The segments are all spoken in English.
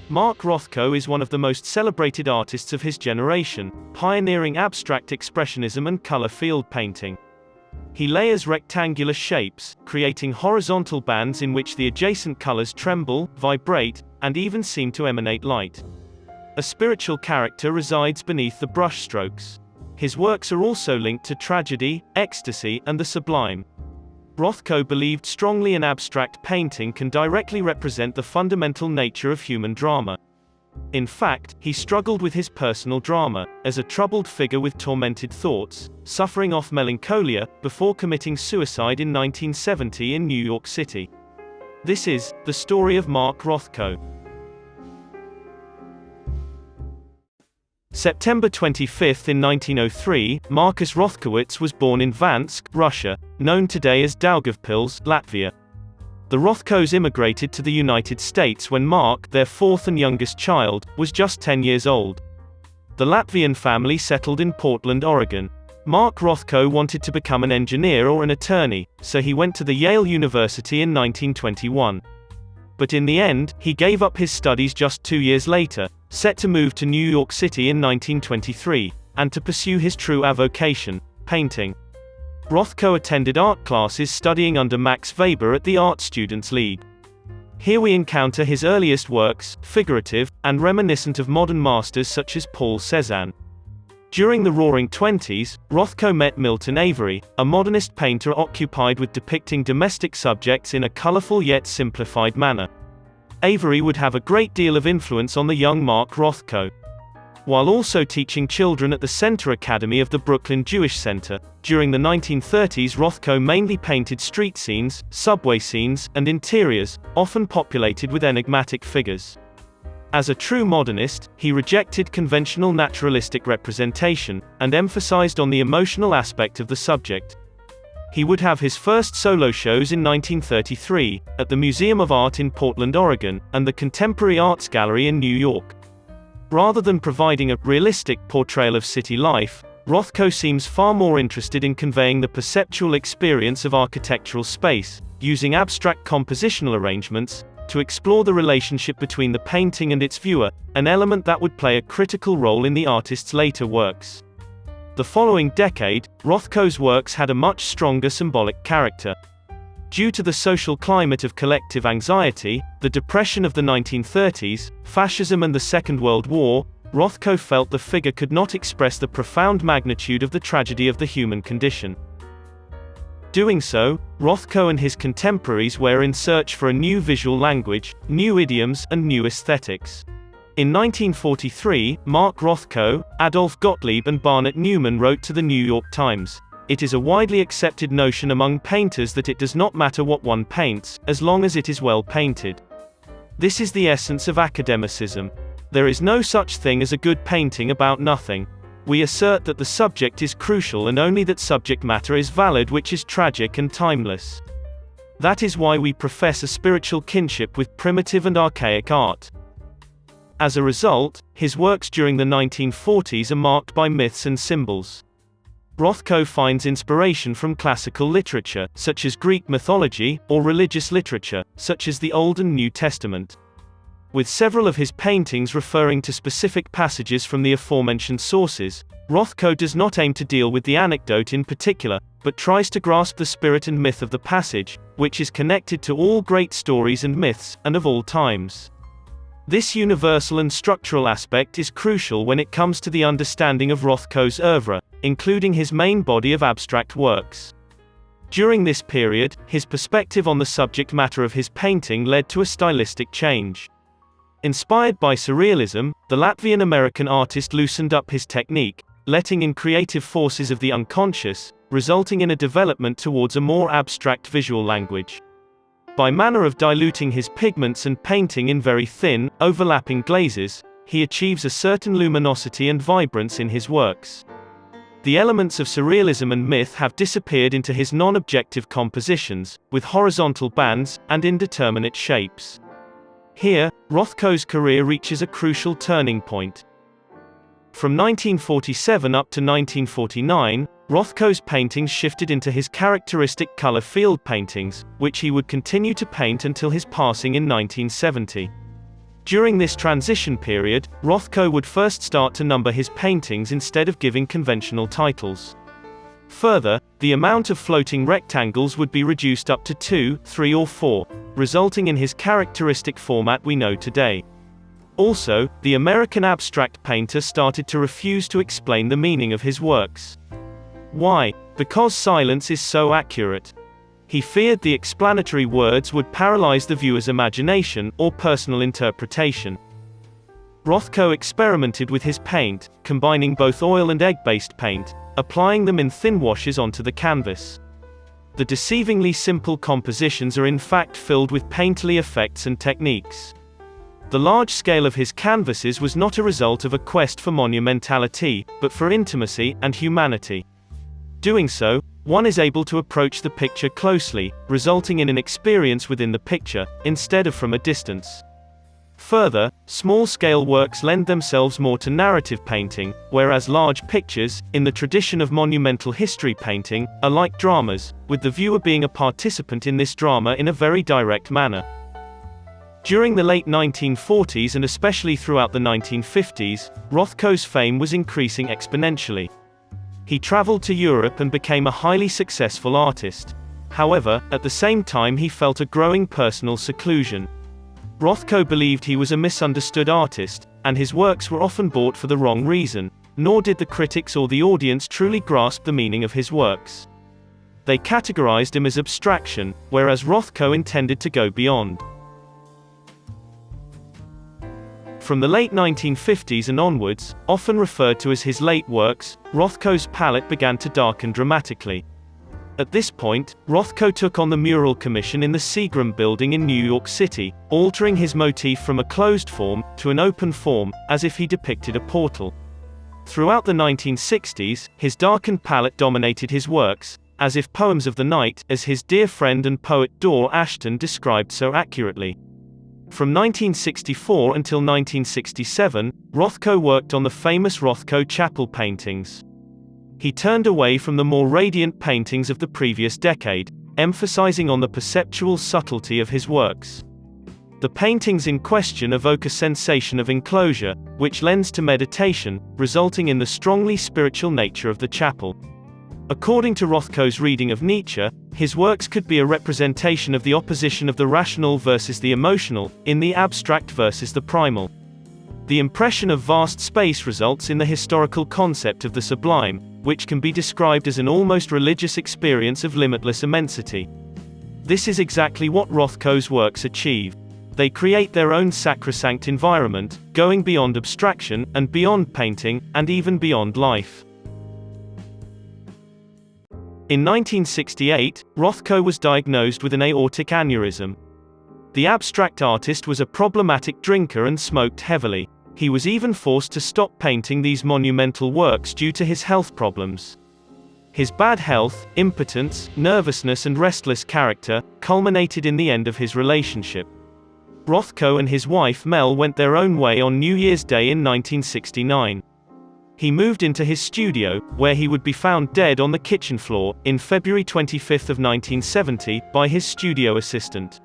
Mark Rothko is one of the most celebrated artists of his generation, pioneering abstract expressionism and color field painting. He layers rectangular shapes, creating horizontal bands in which the adjacent colors tremble, vibrate, and even seem to emanate light. A spiritual character resides beneath the brushstrokes. His works are also linked to tragedy, ecstasy, and the sublime. Rothko believed strongly in abstract painting can directly represent the fundamental nature of human drama. In fact, he struggled with his personal drama, as a troubled figure with tormented thoughts, suffering off melancholia, before committing suicide in 1970 in New York City. This is the story of Mark Rothko. September 25 in 1903, Markus Rothkowitz was born in Vansk, Russia, known today as Daugavpils, Latvia. The Rothkos immigrated to the United States when Mark, their fourth and youngest child, was just 10 years old. The Latvian family settled in Portland, Oregon. Mark Rothko wanted to become an engineer or an attorney, so he went to the Yale University in 1921. But in the end, he gave up his studies just 2 years later, set to move to New York City in 1923, and to pursue his true avocation, painting. Rothko attended art classes studying under Max Weber at the Art Students League. Here we encounter his earliest works, figurative, and reminiscent of modern masters such as Paul Cézanne. During the Roaring Twenties, Rothko met Milton Avery, a modernist painter occupied with depicting domestic subjects in a colorful yet simplified manner. Avery would have a great deal of influence on the young Mark Rothko. While also teaching children at the Center Academy of the Brooklyn Jewish Center, during the 1930s Rothko mainly painted street scenes, subway scenes, and interiors, often populated with enigmatic figures. As a true modernist, he rejected conventional naturalistic representation, and emphasized on the emotional aspect of the subject. He would have his first solo shows in 1933, at the Museum of Art in Portland, Oregon, and the Contemporary Arts Gallery in New York. Rather than providing a realistic portrayal of city life, Rothko seems far more interested in conveying the perceptual experience of architectural space, using abstract compositional arrangements, to explore the relationship between the painting and its viewer, an element that would play a critical role in the artist's later works. The following decade, Rothko's works had a much stronger symbolic character. Due to the social climate of collective anxiety, the depression of the 1930s, fascism and the Second World War, Rothko felt the figure could not express the profound magnitude of the tragedy of the human condition. Doing so, Rothko and his contemporaries were in search for a new visual language, new idioms, and new aesthetics. In 1943, Mark Rothko, Adolf Gottlieb and Barnett Newman wrote to the New York Times, "It is a widely accepted notion among painters that it does not matter what one paints, as long as it is well painted. This is the essence of academicism. There is no such thing as a good painting about nothing. We assert that the subject is crucial and only that subject matter is valid, which is tragic and timeless. That is why we profess a spiritual kinship with primitive and archaic art." As a result, his works during the 1940s are marked by myths and symbols. Rothko finds inspiration from classical literature, such as Greek mythology, or religious literature, such as the Old and New Testament. With several of his paintings referring to specific passages from the aforementioned sources, Rothko does not aim to deal with the anecdote in particular, but tries to grasp the spirit and myth of the passage, which is connected to all great stories and myths, and of all times. This universal and structural aspect is crucial when it comes to the understanding of Rothko's oeuvre, including his main body of abstract works. During this period, his perspective on the subject matter of his painting led to a stylistic change. Inspired by Surrealism, the Latvian-American artist loosened up his technique, letting in creative forces of the unconscious, resulting in a development towards a more abstract visual language. By manner of diluting his pigments and painting in very thin, overlapping glazes, he achieves a certain luminosity and vibrance in his works. The elements of Surrealism and myth have disappeared into his non-objective compositions, with horizontal bands, and indeterminate shapes. Here, Rothko's career reaches a crucial turning point. From 1947 up to 1949, Rothko's paintings shifted into his characteristic color field paintings, which he would continue to paint until his passing in 1970. During this transition period, Rothko would first start to number his paintings instead of giving conventional titles. Further, the amount of floating rectangles would be reduced up to 2, 3 or 4, resulting in his characteristic format we know today. Also, the American abstract painter started to refuse to explain the meaning of his works. Why? Because silence is so accurate. He feared the explanatory words would paralyze the viewer's imagination or personal interpretation. Rothko experimented with his paint, combining both oil and egg-based paint, applying them in thin washes onto the canvas. The deceivingly simple compositions are in fact filled with painterly effects and techniques. The large scale of his canvases was not a result of a quest for monumentality, but for intimacy and humanity. Doing so, one is able to approach the picture closely, resulting in an experience within the picture, instead of from a distance. Further, small-scale works lend themselves more to narrative painting, whereas large pictures, in the tradition of monumental history painting, are like dramas, with the viewer being a participant in this drama in a very direct manner. During the late 1940s and especially throughout the 1950s, Rothko's fame was increasing exponentially. He traveled to Europe and became a highly successful artist. However, at the same time he felt a growing personal seclusion. Rothko believed he was a misunderstood artist, and his works were often bought for the wrong reason, nor did the critics or the audience truly grasp the meaning of his works. They categorized him as abstraction, whereas Rothko intended to go beyond. From the late 1950s and onwards, often referred to as his late works, Rothko's palette began to darken dramatically. At this point, Rothko took on the mural commission in the Seagram building in New York City, altering his motif from a closed form to an open form, as if he depicted a portal. Throughout the 1960s, his darkened palette dominated his works, as if poems of the night, as his dear friend and poet Dora Ashton described so accurately. From 1964 until 1967, Rothko worked on the famous Rothko chapel paintings. He turned away from the more radiant paintings of the previous decade, emphasizing on the perceptual subtlety of his works. The paintings in question evoke a sensation of enclosure, which lends to meditation, resulting in the strongly spiritual nature of the chapel. According to Rothko's reading of Nietzsche, his works could be a representation of the opposition of the rational versus the emotional, in the abstract versus the primal. The impression of vast space results in the historical concept of the sublime, which can be described as an almost religious experience of limitless immensity. This is exactly what Rothko's works achieve. They create their own sacrosanct environment, going beyond abstraction, and beyond painting, and even beyond life. In 1968, Rothko was diagnosed with an aortic aneurysm. The abstract artist was a problematic drinker and smoked heavily. He was even forced to stop painting these monumental works due to his health problems. His bad health, impotence, nervousness and restless character, culminated in the end of his relationship. Rothko and his wife Mel went their own way on New Year's Day in 1969. He moved into his studio, where he would be found dead on the kitchen floor, in February 25 of 1970, by his studio assistant.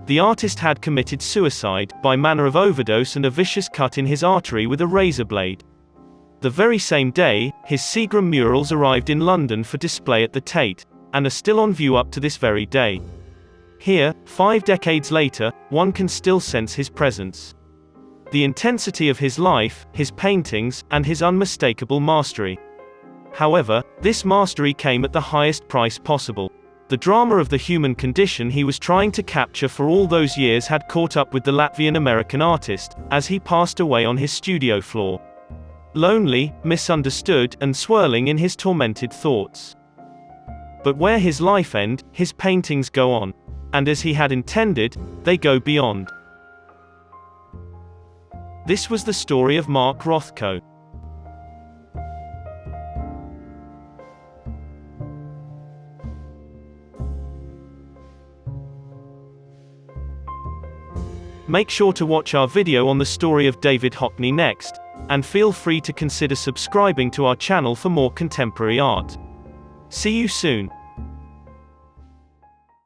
The artist had committed suicide, by manner of overdose and a vicious cut in his artery with a razor blade. The very same day, his Seagram murals arrived in London for display at the Tate, and are still on view up to this very day. Here, 5 decades later, one can still sense his presence. The intensity of his life, his paintings, and his unmistakable mastery. However, this mastery came at the highest price possible. The drama of the human condition he was trying to capture for all those years had caught up with the Latvian-American artist, as he passed away on his studio floor. Lonely, misunderstood, and swirling in his tormented thoughts. But where his life ends, his paintings go on. And as he had intended, they go beyond. This was the story of Mark Rothko. Make sure to watch our video on the story of David Hockney next, and feel free to consider subscribing to our channel for more contemporary art. See you soon.